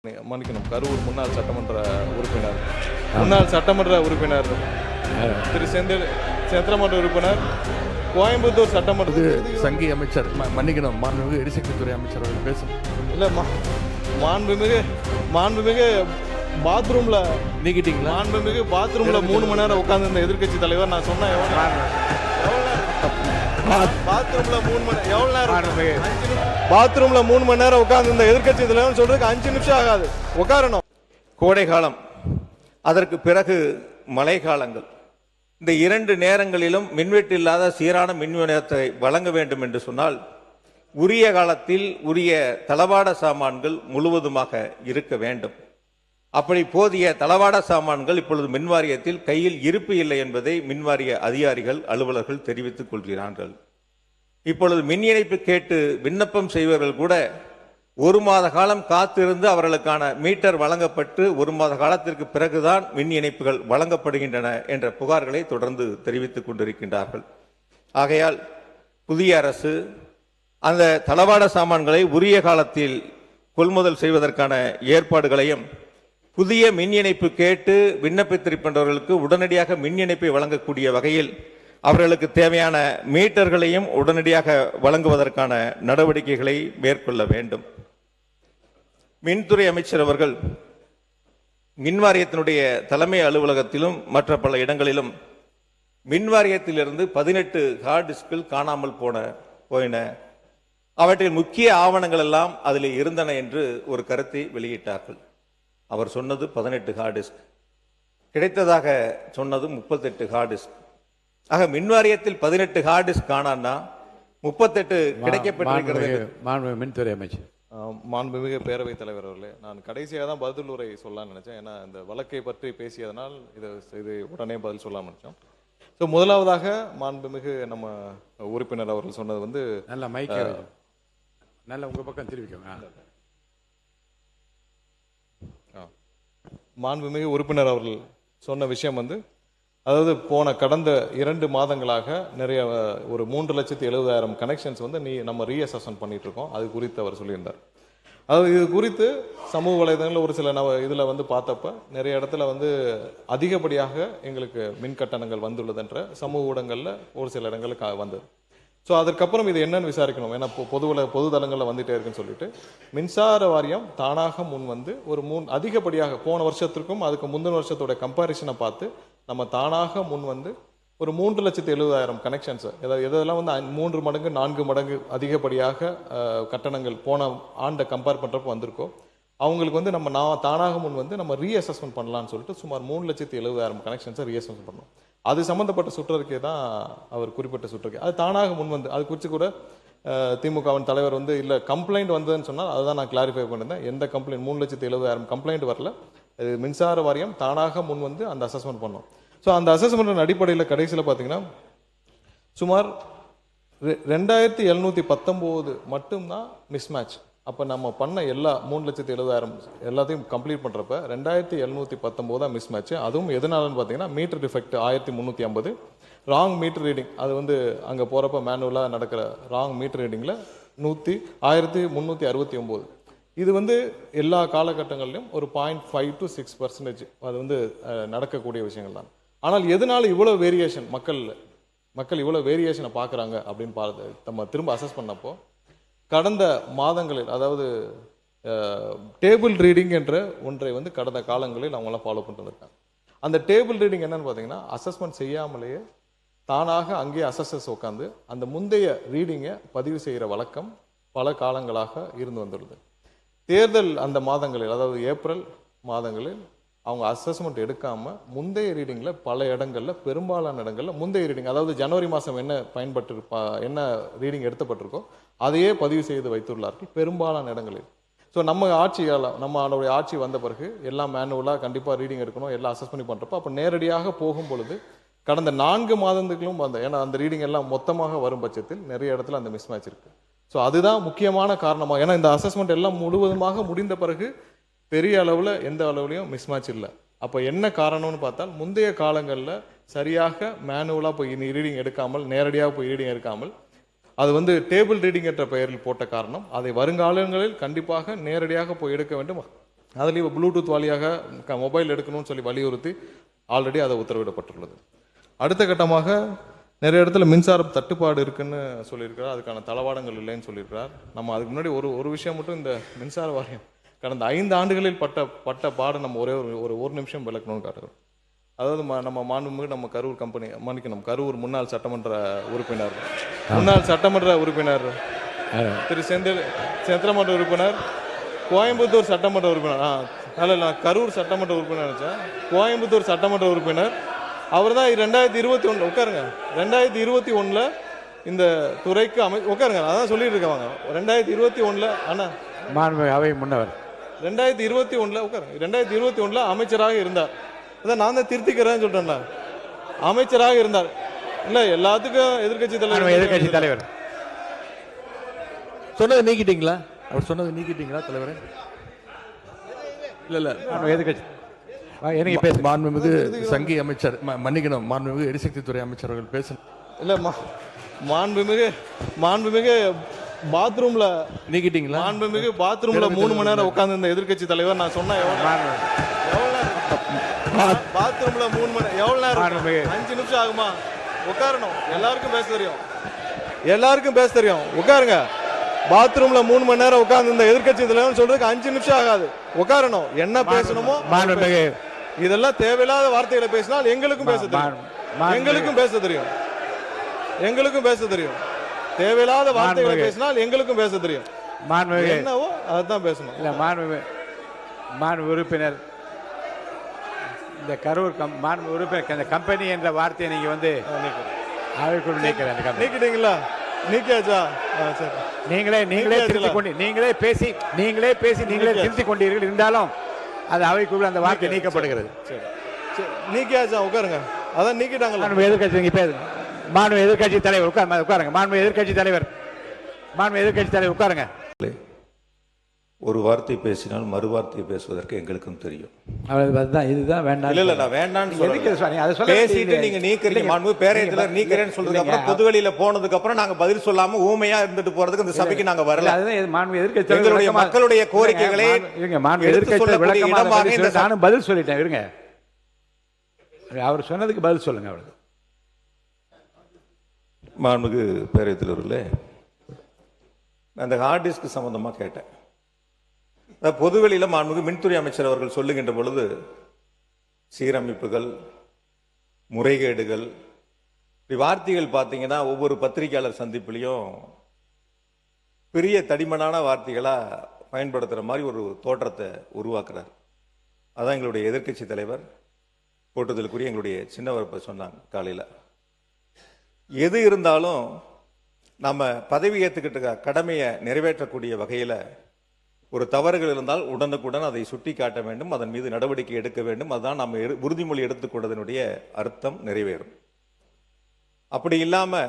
மன்னிக்கணும், கரூர் முன்னாள் சட்டமன்ற உறுப்பினர் திரு சந்திரமன்ற உறுப்பினர், கோயம்புத்தூர் சட்டமன்ற சங்கி அமைச்சர், மன்னிக்கணும், மாண்புமிகு எரிசக்தித்துறை அமைச்சர் அவர்கள் பேசும். இல்லை, மாண்புமிகு பாத்ரூம்ல நீக்கிட்டீங்களா? மாண்புமிகு பாத்ரூம்ல 3 மணி நேரம் உட்கார்ந்து இருந்த எதிர்க்கட்சி தலைவர் நான் சொன்னேன். பாத்ரூம்ல 3 மணி நேரம் உட்கார்ந்து இருந்த எதிர்க்கட்சி தலைவர் சொல்றதுக்கு 5 நிமிஷம் ஆகாது, உட்காரணும். கோடை காலம், அதற்கு பிறகு மழை காலங்கள், இந்த 2 நேரங்களிலும் மின்வெட்டு இல்லாத சீரான மின் விநியோகத்தை வழங்க வேண்டும் என்று சொன்னால் உரிய காலத்தில் உரிய தளவாட சாமான்கள் முழுவதுமாக இருக்க வேண்டும். அப்படி போதிய தளவாட சாமான்கள் இப்பொழுது மின்வாரியத்தில் கையில் இருப்பு இல்லை என்பதை மின்வாரிய அதிகாரிகள் அலுவலர்கள் தெரிவித்துக் கொள்கிறார்கள். இப்பொழுது மின் இணைப்பு கேட்டு விண்ணப்பம் செய்வர்கள் கூட 1 மாத காலம் காத்திருந்து அவர்களுக்கான மீட்டர் வழங்கப்பட்டு 1 மாத காலத்திற்கு பிறகுதான் மின் இணைப்புகள் வழங்கப்படுகின்றன என்ற புகார்களை தொடர்ந்து தெரிவித்துக் கொண்டிருக்கின்றார்கள். ஆகையால் புதிய அரசு அந்த தளவாட சாமான்களை உரிய காலத்தில் கொள்முதல் செய்வதற்கான ஏற்பாடுகளையும், புதிய மின் இணைப்பு கேட்டு விண்ணப்பித்திருக்கின்றவர்களுக்கு உடனடியாக மின் இணைப்பை வழங்கக்கூடிய வகையில் அவர்களுக்கு தேவையான மீட்டர்களையும் உடனடியாக வழங்குவதற்கான நடவடிக்கைகளை மேற்கொள்ள வேண்டும். மின்துறை அமைச்சர் அவர்கள் மின்வாரியத்தினுடைய தலைமை அலுவலகத்திலும் மற்ற பல இடங்களிலும் மின்வாரியத்திலிருந்து 18 ஹார்ட் டிஸ்கில் காணாமல் போயின, அவற்றில் முக்கிய ஆவணங்கள் எல்லாம் அதில் இருந்தன என்று ஒரு கருத்தை வெளியிட்டார்கள். அவர் சொன்னது 18 ஹார்ட் டிஸ்க், கிடைத்ததாக சொன்னது 38 ஹார்ட் டிஸ்க். ஆக மின்வாரியத்தில் 18 ஹார்ட் டிஸ்க் காணான்னா 38 கிடைக்கப்பட்டிருக்கிறது. மின்துறை அமைச்சர், மாண்புமிகு பேரவைத் தலைவர் அவர்களே, நான் கடைசியாக தான் பதில் உரை சொல்லலாம்னு நினைச்சேன். ஏன்னா இந்த வழக்கை பற்றி பேசியதனால் இது உடனே பதில் சொல்லாமல் நினைச்சோம். ஸோ முதலாவதாக மாண்புமிகு நம்ம உறுப்பினர் அவர்கள் சொன்னது நல்ல மைக் நல்ல உங்க பக்கம் தெரிவிக்கோங்க. மாண்புமிகு உறுப்பினர் அவர்கள் சொன்ன விஷயம் அதாவது கடந்த 2 மாதங்களாக நிறைய ஒரு 3,70,000 கனெக்ஷன்ஸ் நம்ம ரீஅசஸ்மெண்ட் பண்ணிட்டு இருக்கோம். அது குறித்து அவர் சொல்லியிருந்தார். அதாவது இது குறித்து சமூக வலைதளங்களில் ஒரு சில இதில் பார்த்தப்ப நிறைய இடத்துல அதிகப்படியாக எங்களுக்கு மின் கட்டணங்கள் வந்துள்ளதுன்ற சமூக ஊடகங்களில் ஒரு சில இடங்களுக்கு வந்தது. ஸோ அதற்கப்புறம் இது என்னன்னு விசாரிக்கணும், ஏன்னா பொது தளங்களில் வந்துட்டே இருக்குன்னு சொல்லிட்டு மின்சார வாரியம் தானாக ஒரு அதிகப்படியாக போன வருஷத்திற்கும் அதுக்கு முந்தின வருஷத்தோட கம்பாரிசனை பார்த்து நம்ம தானாக ஒரு 3,70,000 கனெக்ஷன்ஸ், எதெல்லாம் 3 மடங்கு 4 மடங்கு அதிகப்படியாக கட்டணங்கள் போன ஆண்டை கம்பேர் பண்ணுறப்போ வந்திருக்கோ அவங்களுக்கு நம்ம தானாக நம்ம ரீஅசஸ்மெண்ட் பண்ணலான்னு சொல்லிட்டு சுமார் 3,70,000 கனெக்ஷன்ஸை ரீஅசஸ்மெண்ட் பண்ணோம். அது சம்மந்தப்பட்ட சுற்றறிக்கை தான் அவர் குறிப்பிட்ட சுற்றறிக்கை. அது தானாக அது குறித்து கூட திமுகவின் தலைவர் இல்லை கம்ப்ளைண்ட் வந்ததுன்னு சொன்னால் அதுதான் நான் கிளாரிஃபை பண்ணியிருந்தேன். எந்த கம்ப்ளைண்ட் 3,70,000 கம்ப்ளைண்ட் வரல. இது மின்சார வாரியம் தானாக அந்த அசஸ்மெண்ட் பண்ணோம். ஸோ அந்த அசஸ்மெண்ட் அடிப்படையில் கடைசியில் பார்த்தீங்கன்னா சுமார் 2,719 மட்டும்தான் மிஸ்மேட்ச். அப்போ நம்ம பண்ண எல்லா 3,70,000 எல்லாத்தையும் கம்ப்ளீட் பண்ணுறப்ப 2,719 தான் மிஸ்மேட்ச். அதுவும் எதனாலன்னு பார்த்தீங்கன்னா meter defect 1,350, wrong meter reading, அது அங்கே போகிறப்ப மேனுவலாக நடக்கிற ராங் மீட்டர் ரீடிங்கில் 1,369. இது எல்லா காலகட்டங்களிலும் ஒரு 0.5 to 6% அது நடக்கக்கூடிய விஷயங்கள் தான். ஆனால் எதனால இவ்வளோ வேரியேஷன் மக்கள் இவ்வளோ வேரியேஷனை பார்க்குறாங்க அப்படின்னு நம்ம திரும்ப அசஸ் பண்ணப்போ கடந்த மாதங்களில், அதாவது டேபிள் ரீடிங் என்ற ஒன்றை கடந்த காலங்களில் அவங்களாம் ஃபாலோ பண்ணிட்டு இருக்காங்க. அந்த டேபிள் ரீடிங் என்னன்னு பார்த்தீங்கன்னா அசஸ்மெண்ட் செய்யாமலேயே தானாக அங்கேயே அசஸஸ் உட்காந்து அந்த முந்தைய ரீடிங்கை பதிவு செய்கிற வழக்கம் பல காலங்களாக இருந்து வந்துள்ளது. தேர்தல் அந்த மாதங்களில், அதாவது ஏப்ரல் மாதங்களில் அவங்க அசஸ்மெண்ட் எடுக்காமல் முந்தைய ரீடிங்கில் பல இடங்களில், பெரும்பாலான இடங்களில் முந்தைய ரீடிங், அதாவது ஜனவரி மாதம் என்ன ரீடிங் எடுத்தப்பட்டிருக்கோ அதையே பதிவு செய்து வைத்துள்ளார்கள் பெரும்பாலான இடங்களில். ஸோ நம்மளுடைய ஆட்சி வந்த பிறகு எல்லாம் மேனுவலாக கண்டிப்பாக ரீடிங் எடுக்கணும், எல்லாம் அசஸ் பண்ணி பண்ணுறப்போ அப்போ நேரடியாக போகும் பொழுது கடந்த 4 மாதங்களுக்கும் ஏன்னா அந்த ரீடிங் எல்லாம் மொத்தமாக வரும் பட்சத்தில் நிறைய இடத்துல அந்த மிஸ்மேட்ச் இருக்குது. ஸோ அதுதான் முக்கியமான காரணமாக. ஏன்னா இந்த அசஸ்மெண்ட் எல்லாம் முழுவதுமாக முடிந்த பிறகு பெரிய அளவில் எந்த அளவுலையும் மிஸ்மேட்ச் இல்லை. அப்போ என்ன காரணம்னு பார்த்தால் முந்தைய காலங்களில் சரியாக மேனுவலாக போய் ரீடிங் எடுக்காமல், நேரடியாக போய் ரீடிங் எடுக்காமல் அது டேபிள் ரீடிங் என்ற பெயரில் போட்ட காரணம். அதை வருங்காலங்களில் கண்டிப்பாக நேரடியாக போய் எடுக்க வேண்டும், அதுலேயும் ப்ளூடூத் வழியாக மொபைல் எடுக்கணும்னு சொல்லி வலியுறுத்தி ஆல்ரெடி அதை உத்தரவிடப்பட்டுள்ளது. அடுத்த கட்டமாக நிறைய இடத்துல மின்சார தட்டுப்பாடு இருக்குன்னு சொல்லியிருக்கிறார். அதுக்கான தளவாடங்கள் இல்லைன்னு சொல்லியிருக்கிறார். நம்ம அதுக்கு முன்னாடி ஒரு விஷயம் மட்டும், இந்த மின்சார வாரியம் கடந்த 5 ஆண்டுகளில் பட்ட பாடு நம்ம ஒரு நிமிஷம் விளக்கணும்னு காட்டுறோம். அதாவது நம்ம மாண்புமிகு நம்ம கரூர் கம்பெனி மன்னிக்கணும், கரூர் முன்னாள் சட்டமன்ற உறுப்பினர் திரு சந்திரமன்ற உறுப்பினர், கோயம்புத்தூர் சட்டமன்ற உறுப்பினர், இல்ல கரூர் சட்டமன்ற உறுப்பினர் நினைச்சேன், கோயம்புத்தூர் சட்டமன்ற உறுப்பினர். அவர் தான் 2021 உட்காருங்க, 2021 இந்த துறைக்கு உட்காருங்க, அதான் சொல்லிட்டு இருக்காங்க. 2021 அண்ணா அவை முன்னவர் 2021 உட்காருங்க, 2021 அமைச்சராக இருந்தார். அதான் நான் தான் திருத்திக்கிறேன்னு சொல்றேன்ல, அமைச்சராக இருந்தார். இல்ல எல்லாத்துக்கும் எதிர்கட்சி தலைவர் சொன்னதை நீக்கிட்டீங்களா? அவர் சொன்னதை நீக்கிட்டீங்களா தலைவரே? இல்ல எதிர்கட்சி மாண்புமிகு சங்கி அமைச்சர் மன்னிக்கணும், மாண்புமிகு எரிசக்தித்துறை அமைச்சர் அவர்கள் பேசணும். இல்ல மாண்புமிகு பாத்ரூம்ல நீக்கிட்டீங்களா? மாண்புமிகு பாத்ரூம்ல 3 மணி நேரம் உட்கார்ந்து இந்த எதிர்கட்சி தலைவர் நான் சொன்ன பாத்ரூம்ல 3 மணி எவ்வளவு நேரம்? 5 நிமிஷம் ஆகுமா? உட்காரணும். எல்லாருக்கும் பேச தெரியும். உட்காருங்க. பாத்ரூம்ல 3 மணி நேரம் உட்கார்ந்து இந்த எதிர்கட்சி தலைவர் சொல்றதுக்கு 5 நிமிஷம் ஆகாது. உட்காரணும். என்ன பேசணுமோ இதெல்லாம் தேவையில்லாத வார்த்தைகளை பேசினால் எங்களுக்கும் பேச தெரியும். தேவையில்லாத வார்த்தைகளை பேசினால் எங்களுக்கும் பேச தெரியும். என்னவோ அதான் பேசணும். இல்ல மாண்பு உறுப்பினர், இந்த கரூர் உறுப்பினர் இந்த கம்பெனி என்ற வார்த்தையை நீங்க அவைக்குள் நீக்கிட்டீங்களா? நீக்கியாச்சா? சரி. நீங்களே பேசி திருத்திக் கொண்டீர்கள். இருந்தாலும் அது அவைக்குள் அந்த வார்த்தை நீக்கப்படுகிறது. நீக்கியாச்சா? உட்காருங்க. அதான் நீக்கிட்டாங்களா? எதிர்கட்சி தலைவர் உட்காருங்க. எதிர்கட்சி தலைவர் உட்காருங்க. ஒரு வார்த்தை பேசினால் மறு வார்த்தை பேசுவதற்கு எங்களுக்கும் தெரியும். இதுதான் வேண்டாம். இல்ல நான் வேண்டாம்னு சொல்றேன். பேசிட்டு நீங்க நீக்கிறீங்க. மாண்பு பேரவையில நீக்கிறேன்னு சொல்றதுக்கு அப்புறம் பொதுவெளியில போனதுக்கு அப்புறம் நாங்க பதில் சொல்லாம ஊமையா இருந்துட்டு போறதுக்கு இந்த சபைக்கு நாங்க வரல. எங்களுடைய மக்களுடைய கோரிக்கைகளை நானும் பதில் சொல்லிட்டேன். இருங்க, அவர் சொன்னதுக்கு பதில் சொல்லுங்க. அவருக்கு மாண்புமிகு பேரவைத் தலைவர்களே, அந்த ஹார்ட் டிஸ்க் சம்பந்தமா கேட்டேன். பொதுவெளியில் மாண்புமிகு மின்துறை அமைச்சர் அவர்கள் சொல்லுகின்ற பொழுது சீரமைப்புகள், முறைகேடுகள், வார்த்தைகள் பார்த்தீங்கன்னா ஒவ்வொரு பத்திரிகையாளர் சந்திப்பிலையும் பெரிய தடிமனான வார்த்தைகளா பயன்படுத்துகிற மாதிரி ஒரு தோற்றத்தை உருவாக்குறார். அதான் எங்களுடைய எதிர்க்கட்சி தலைவர் போட்டுதலுக்குரிய எங்களுடைய சின்னவரப்ப சொன்னாங்க காலையில். எது இருந்தாலும் நம்ம பதவி ஏற்றுக்கிட்ட கடமையை நிறைவேற்றக்கூடிய வகையில் ஒரு தவறுகள் இருந்தால் உடனுக்குடன் அதை சுட்டி காட்ட வேண்டும், அதன் மீது நடவடிக்கை எடுக்க வேண்டும். அதுதான் நம்ம உறுதிமொழி எடுத்துக்கொண்டதனுடைய அர்த்தம் நிறைவேறும். அப்படி இல்லாம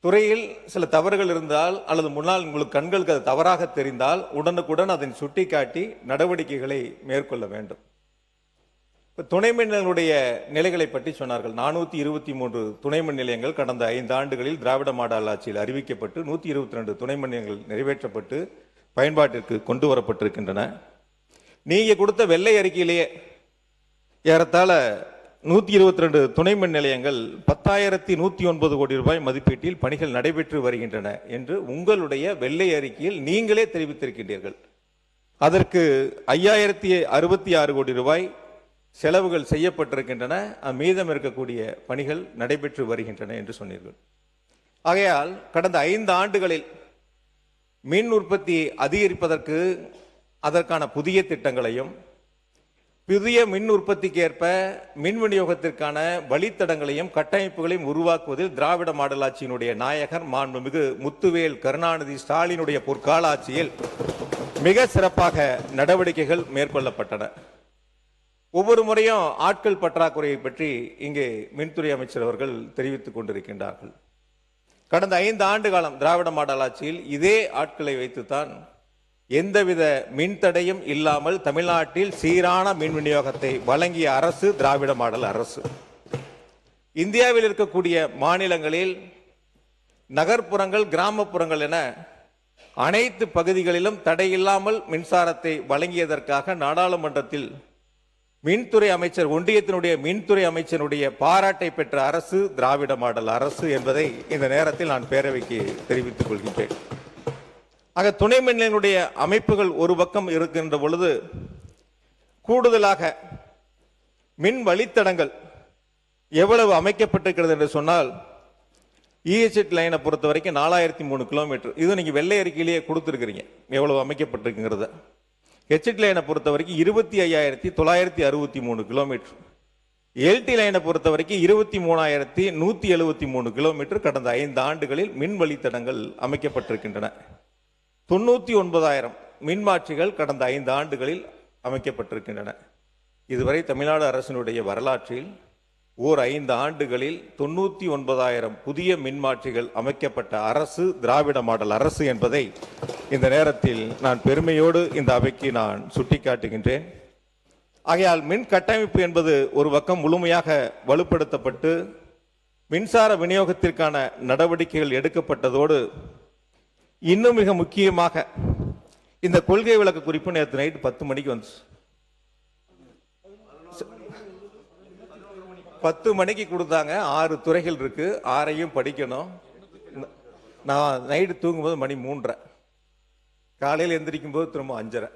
துறையில் சில தவறுகள் இருந்தால் அல்லது முன்னால் உங்களுக்கு கண்களுக்கு அது தவறாக தெரிந்தால் உடனுக்குடன் அதை சுட்டி காட்டி நடவடிக்கைகளை மேற்கொள்ள வேண்டும். துணை மின் நிலையங்களுடைய நிலைகளை பற்றி சொன்னார்கள். 423 துணை மின் நிலையங்கள் கடந்த 5 ஆண்டுகளில் திராவிட மாடல் ஆட்சியில் அறிவிக்கப்பட்டு 122 துணை மின் நிலையங்கள் நிறைவேற்றப்பட்டு பயன்பாட்டிற்கு கொண்டு வரப்பட்டிருக்கின்றன. நீங்க கொடுத்த வெள்ளை அறிக்கையிலேயே ஏறத்தாழ 122 துணை மின் நிலையங்கள் 10,109 கோடி ரூபாய் மதிப்பீட்டில் பணிகள் நடைபெற்று வருகின்றன என்று உங்களுடைய வெள்ளை அறிக்கையில் நீங்களே தெரிவித்திருக்கின்றீர்கள். அதற்கு 5,066 கோடி ரூபாய் செலவுகள் செய்யப்பட்டிருக்கின்றன, மீதம் இருக்கக்கூடிய பணிகள் நடைபெற்று வருகின்றன என்று சொன்னீர்கள். ஆகையால் கடந்த 5 ஆண்டுகளில் மின் உற்பத்தியை அதிகரிப்பதற்கு அதற்கான புதிய திட்டங்களையும் புதிய மின் உற்பத்திக்கு ஏற்ப மின் விநியோகத்திற்கான வழித்தடங்களையும் கட்டமைப்புகளையும் உருவாக்குவதில் திராவிட மாடல் ஆட்சியினுடைய நாயகர் மாண்புமிகு முத்துவேல் கருணாநிதி ஸ்டாலினுடைய பொற்கால ஆட்சியில் மிக சிறப்பாக நடவடிக்கைகள் மேற்கொள்ளப்பட்டன. ஒவ்வொரு முறையும் ஆட்கள் பற்றாக்குறையை பற்றி இங்கே மின்துறை அமைச்சர் அவர்கள் தெரிவித்துக் கொண்டிருக்கின்றார்கள். கடந்த 5 ஆண்டு காலம் திராவிட மாடல் ஆட்சியில் இதே ஆட்களை வைத்துத்தான் எந்தவித மின்தடையும் இல்லாமல் தமிழ்நாட்டில் சீரான மின் விநியோகத்தை வழங்கிய அரசு திராவிட மாடல் அரசு. இந்தியாவில் இருக்கக்கூடிய மாநிலங்களில் நகர்ப்புறங்கள், கிராமப்புறங்கள் என அனைத்து பகுதிகளிலும் தடையில்லாமல் மின்சாரத்தை வழங்கியதற்காக நாடாளுமன்றத்தில் மின்துறை அமைச்சர், ஒன்றியத்தினுடைய மின்துறை அமைச்சருடைய பாராட்டை பெற்ற அரசு திராவிட மாடல் அரசு என்பதை இந்த நேரத்தில் நான் பேரவைக்கு தெரிவித்துக் கொள்கின்றேன். ஆக துணை மின் நிலையங்களுடைய அமைப்புகள் ஒரு பக்கம் இருக்கின்ற பொழுது, கூடுதலாக மின் வழித்தடங்கள் எவ்வளவு அமைக்கப்பட்டிருக்கிறது என்று சொன்னால், இஹெச்எட் லைனை பொறுத்த வரைக்கும் 4003 கிலோமீட்டர். இது நீங்க வெள்ளை அறிக்கையிலேயே கொடுத்துருக்கிறீங்க எவ்வளவு அமைக்கப்பட்டிருக்குங்கிறத. ஹெச்எட் லைனை பொறுத்த வரைக்கும் 25,963 கிலோமீட்டர். எல்டி லைனை பொறுத்த வரைக்கும் 23,173 கிலோமீட்டர் கடந்த 5 ஆண்டுகளில் மின் வழித்தடங்கள் அமைக்கப்பட்டிருக்கின்றன. 99,000 மின்மாற்றிகள் கடந்த 5 ஆண்டுகளில் அமைக்கப்பட்டிருக்கின்றன. இதுவரை தமிழ்நாடு அரசினுடைய வரலாற்றில் 5 ஆண்டுகளில் 99,000 புதிய மின்மாற்றிகள் அமைக்கப்பட்ட அரசு திராவிட மாடல் அரசு என்பதை இந்த நேரத்தில் நான் பெருமையோடு இந்த அவைக்கு நான் சுட்டிக்காட்டுகின்றேன். ஆகையால் மின் கட்டமைப்பு என்பது ஒரு பக்கம் முழுமையாக வலுப்படுத்தப்பட்டு மின்சார விநியோகத்திற்கான நடவடிக்கைகள் எடுக்கப்பட்டதோடு, இன்னும் மிக முக்கியமாக இந்த கொள்கை விளக்க குறிப்பு நேற்று நைட்டு 10 மணிக்கு வந்துச்சு. 10 மணிக்கு கொடுத்தாங்க. 6 துறைகள் இருக்கு, 6ஐயும் படிக்கணும். நான் நைட்டு தூங்கும்போது மணி 3:30, காலையில் எந்திரிக்கும் போது திரும்ப 5:30.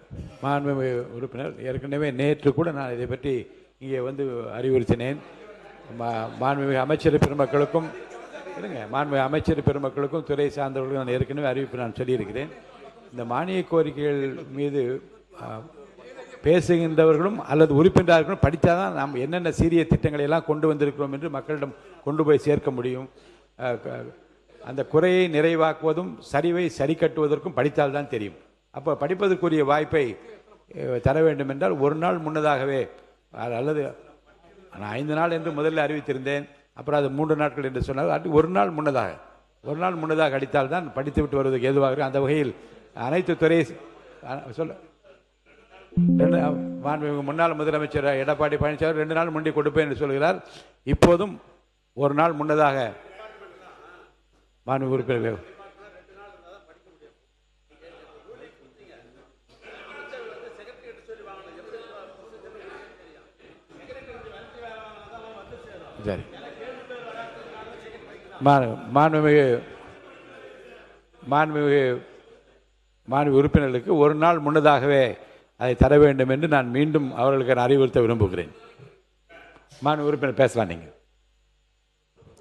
மாண்புமிகு உறுப்பினர், ஏற்கனவே நேற்று கூட நான் இதை பற்றி இங்கே வந்து அறிவுறுத்தினேன். மாண்புமிகு அமைச்சர் பெருமக்களுக்கும் மாண்புமிகு அமைச்சர் பெருமக்களுக்கும் துறை சார்ந்தவர்களுக்கும் நான் ஏற்கனவே அறிவிப்பு நான் சொல்லியிருக்கிறேன். இந்த மானிய கோரிக்கைகள் மீது பேசுகின்றவர்களும் அல்லது உறுப்பினர்களும் படித்தாதான் நாம் என்னென்ன சீரிய திட்டங்களை எல்லாம் கொண்டு வந்திருக்கிறோம் என்று மக்களிடம் கொண்டு போய் சேர்க்க முடியும். அந்த குறையை நிறைவாக்குவதும் சரிவை சரி கட்டுவதற்கும் படித்தால்தான் தெரியும். அப்போ படிப்பதற்குரிய வாய்ப்பை தர வேண்டும் என்றால் ஒரு நாள் முன்னதாகவே, அல்லது நான் 5 நாள் என்று முதலில் அறிவித்திருந்தேன், அப்புறம் அது 3 நாட்கள் என்று சொன்னால் ஒரு நாள் முன்னதாக அடித்தால்தான் படித்து விட்டு வருவதற்கு ஏதுவாக. அந்த வகையில் அனைத்து துறை முன்னாள் முதலமைச்சர் எடப்பாடி பழனிசாமி 2 நாள் முன்னே கொடுப்பேன் என்று சொல்கிறார். இப்போதும் ஒரு நாள் முன்னதாக மாண்புமிகு உறுப்பினர் சரி, மாண்புமிகு உறுப்பினர்களுக்கு ஒரு நாள் முன்னதாகவே அதை தர வேண்டும் என்று நான் மீண்டும் அவர்களுக்கு அறிவுறுத்த விரும்புகிறேன். மாண்புமிகு உறுப்பினர் பேசலாம். நீங்கள்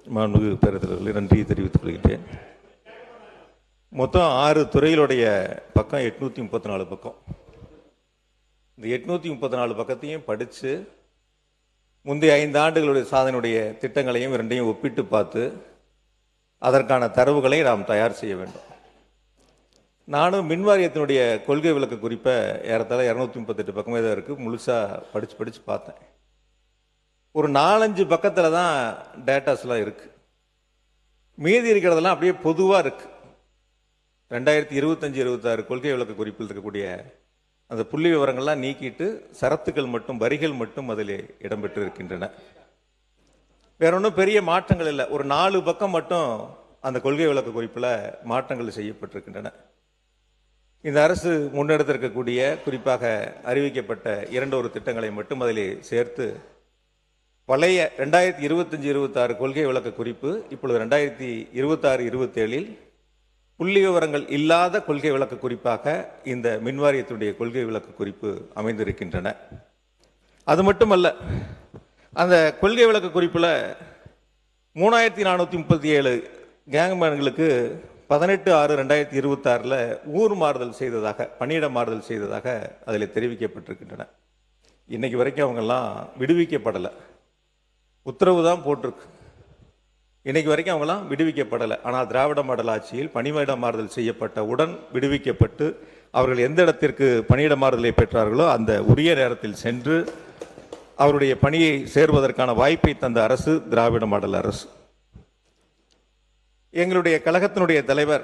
மாண்புமிகு பேரவைத் நன்றி தெரிவித்துக் கொள்கின்றேன். மொத்தம் 6 துறைகளுடைய பக்கம் 834 பக்கம். இந்த 834 பக்கத்தையும் படித்து முந்தைய 5 ஆண்டுகளுடைய சாதனையுடைய திட்டங்களையும் 2ஐயும் ஒப்பிட்டு பார்த்து அதற்கான தரவுகளை நாம் தயார் செய்ய வேண்டும். நானும் மின்வாரியத்தினுடைய கொள்கை விளக்க குறிப்பை ஏறத்தாழ 238 பக்கமே தான் இருக்குது, முழுசாக படித்து பார்த்தேன். ஒரு 4-5 பக்கத்தில் தான் டேட்டாஸ்லாம் இருக்குது, மீதி இருக்கிறதெல்லாம் அப்படியே பொதுவாக இருக்குது. 2025-26 கொள்கை விளக்க குறிப்பில் இருக்கக்கூடிய அந்த புள்ளி விவரங்கள்லாம் நீக்கிட்டு சரத்துக்கள் மட்டும், வரிகள் மட்டும் அதில் இடம்பெற்று இருக்கின்றன. வேற ஒன்றும் பெரிய மாற்றங்கள் இல்லை. ஒரு 4 பக்கம் மட்டும் அந்த கொள்கை விளக்க குறிப்பில் மாற்றங்கள் செய்யப்பட்டிருக்கின்றன. இந்த அரசு முன்னெடுத்திருக்கக்கூடிய குறிப்பாக அறிவிக்கப்பட்ட 2 திட்டங்களை மட்டும் அதிலே சேர்த்து பழைய 2025-26 கொள்கை விளக்க குறிப்பு இப்பொழுது 2026-27 புள்ளி விவரங்கள் இல்லாத கொள்கை விளக்க குறிப்பாக இந்த மின்வாரியத்துடைய கொள்கை விளக்க குறிப்பு அமைந்திருக்கின்றன. அது மட்டுமல்ல, அந்த கொள்கை விளக்க குறிப்பில் 3437 கேங்மேன்களுக்கு 18/6/2026 ஊர் மாறுதல் செய்ததாக, பணியிட மாறுதல் செய்ததாக அதில் தெரிவிக்கப்பட்டிருக்கின்றன. இன்னைக்கு வரைக்கும் அவங்கெல்லாம் விடுவிக்கப்படலை, உத்தரவு தான் போட்டிருக்கு. இன்னைக்கு வரைக்கும் அவங்களாம் விடுவிக்கப்படலை. ஆனால் திராவிட மாடல் ஆட்சியில் பணியிட மாறுதல் செய்யப்பட்ட உடன் விடுவிக்கப்பட்டு அவர்கள் எந்த இடத்திற்கு பணியிட மாறுதலை பெற்றார்களோ அந்த உரிய நேரத்தில் சென்று அவருடைய பணியை சேர்வதற்கான வாய்ப்பை தந்த அரசு திராவிட மாடல் அரசு. எங்களுடைய கழகத்தினுடைய தலைவர்,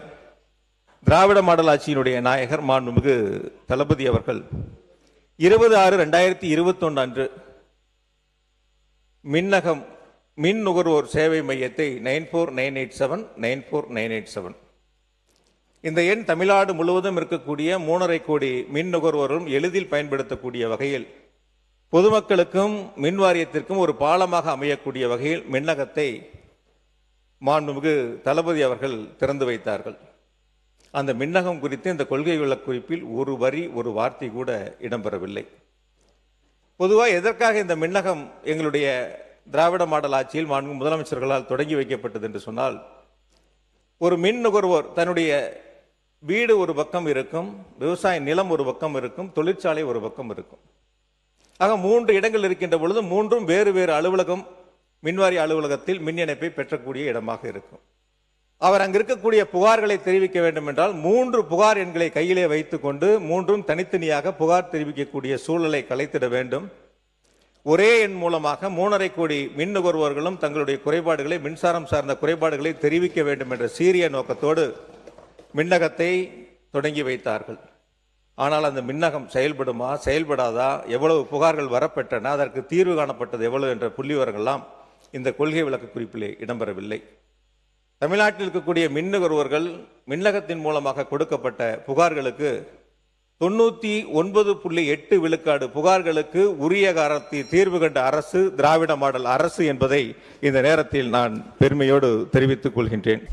திராவிட மாடல் ஆட்சியினுடைய நாயகர் மாண்புமிகு தளபதி அவர்கள் 20/6/2021 அன்று மின்னகம் மின் நுகர்வோர் சேவை மையத்தை 94987 இந்த எண் தமிழ்நாடு முழுவதும் இருக்கக்கூடிய 3.5 கோடி மின் நுகர்வோரும் எளிதில் பயன்படுத்தக்கூடிய வகையில் பொதுமக்களுக்கும் மின் வாரியத்திற்கும் ஒரு பாலமாக அமையக்கூடிய வகையில் மின்னகத்தை மாண்புமிகு தளபதி அவர்கள் திறந்து வைத்தார்கள். அந்த மின்னகம் குறித்து இந்த கொள்கை விளக்குறிப்பில் ஒரு வரி ஒரு வார்த்தை கூட இடம்பெறவில்லை. பொதுவாக எதற்காக இந்த மின்னகம் எங்களுடைய திராவிட மாடல் ஆட்சியில் மாண்பு முதலமைச்சர்களால் தொடங்கி வைக்கப்பட்டது என்று சொன்னால், ஒரு மின் நுகர்வோர் தன்னுடைய வீடு ஒரு பக்கம் இருக்கும், விவசாய நிலம் ஒரு பக்கம் இருக்கும், தொழிற்சாலை ஒரு பக்கம் இருக்கும். ஆக 3 இடங்கள் இருக்கின்ற பொழுது 3ம் வேறு வேறு அலுவலகம், மின்வாரிய அலுவலகத்தில் மின் இணைப்பை பெற்றக்கூடிய இடமாக இருக்கும். அவர் அங்கு இருக்கக்கூடிய புகார்களை தெரிவிக்க வேண்டும் என்றால் 3 புகார் எண்களை கையிலே வைத்துக் கொண்டு 3ம் தனித்தனியாக புகார் தெரிவிக்கக்கூடிய சூழலை கலைத்திட வேண்டும். ஒரே எண் மூலமாக 3.5 கோடி மின் நுகர்வோர்களும் தங்களுடைய குறைபாடுகளை, மின்சாரம் சார்ந்த குறைபாடுகளை தெரிவிக்க வேண்டும் என்ற சீரிய நோக்கத்தோடு மின்னகத்தை தொடங்கி வைத்தார்கள். ஆனால் அந்த மின்னகம் செயல்படுமா, செயல்படாதா, எவ்வளவு புகார்கள் வரப்பெற்றன, அதற்கு தீர்வு காணப்பட்டது எவ்வளவு என்ற புள்ளிவிவரங்கள்லாம் இந்த கொள்கை விளக்கு குறிப்பிலே இடம்பெறவில்லை. தமிழ்நாட்டில் இருக்கக்கூடிய மின் நுகர்வோர்கள் மின்னகத்தின் மூலமாக கொடுக்கப்பட்ட புகார்களுக்கு 99.8 விழுக்காடு புகார்களுக்கு உரிய காலத்தில் தீர்வு கண்ட அரசு திராவிட மாடல் அரசு என்பதை இந்த நேரத்தில் நான் பெருமையோடு தெரிவித்துக் கொள்கின்றேன்.